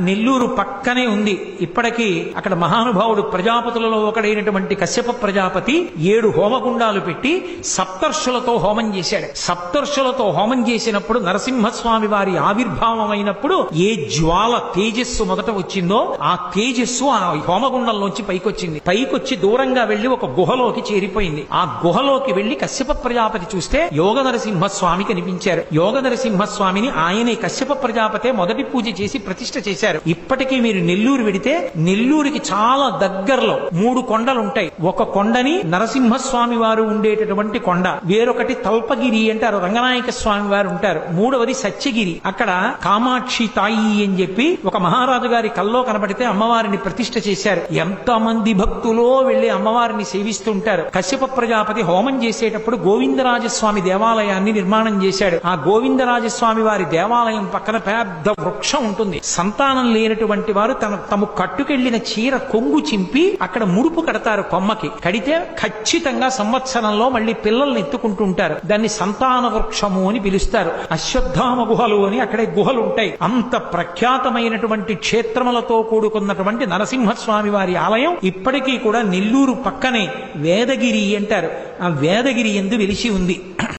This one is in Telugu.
నెల్లూరు పక్కనే ఉంది. ఇప్పటికీ అక్కడ మహానుభావుడు ప్రజాపతులలో ఒకడైనటువంటి కశ్యప ప్రజాపతి 7 హోమగుండాలు పెట్టి సప్తర్షులతో హోమం చేశాడు. సప్తర్షులతో హోమం చేసినప్పుడు నరసింహస్వామి వారి ఆవిర్భావం అయినప్పుడు ఏ జ్వాల తేజస్సు మొదట వచ్చిందో ఆ తేజస్సు ఆ హోమగుండంలోంచి పైకొచ్చింది. పైకొచ్చి దూరంగా వెళ్లి ఒక గుహలోకి చేరిపోయింది. ఆ గుహలోకి వెళ్లి కశ్యప ప్రజాపతి చూస్తే యోగ నరసింహస్వామి కనిపించారు. యోగ నరసింహస్వామిని ఆయనే కశ్యప ప్రజాపతే మొదటి పూజ చేసి ప్రతిష్ఠ చేశారు. ఇప్పటికీ మీరు నెల్లూరు వెడితే నెల్లూరుకి చాలా దగ్గరలో 3 కొండలు ఉంటాయి. ఒక కొండని నరసింహస్వామి వారు ఉండేటటువంటి కొండ, వేరొకటి తల్పగిరి అంటారు, రంగనాయక స్వామి వారు ఉంటారు, మూడవది సత్యగిరి. అక్కడ కామాక్షి తాయి అని చెప్పి ఒక మహారాజు గారి కల్లో కనబడితే అమ్మవారిని ప్రతిష్ఠ చేశారు. ఎంతమంది భక్తులో వెళ్లి అమ్మవారిని సేవిస్తుంటారు. కశ్యప ప్రజాపతి హోమం చేసేటప్పుడు గోవిందరాజస్వామి దేవాలయాన్ని నిర్మాణం చేశాడు. ఆ గోవిందరాజస్వామి వారి దేవాలయం పక్కన పెద్ద వృక్షం ఉంటుంది. సంతానం లేనటువంటి వారు తమ కట్టుకెళ్లిన చీర కొంగు చింపి అక్కడ ముడుపు కడతారు. కొమ్మకి కడితే ఖచ్చితంగా సంవత్సరంలో మళ్ళీ పిల్లల్ని ఎత్తుకుంటుంటారు. దాన్ని సంతాన వృక్షము అని పిలుస్తారు. అశ్వత్థామ గుహలు అని అక్కడే గుహలు ఉంటాయి. అంత ప్రఖ్యాతమైనటువంటి క్షేత్రములతో కూడుకున్నటువంటి నరసింహస్వామి వారి ఆలయం ఇప్పటికీ కూడా నెల్లూరు పక్కనే వేదగిరి అంటారు. ఆ వేదగిరి యందు వెలిసి ఉంది.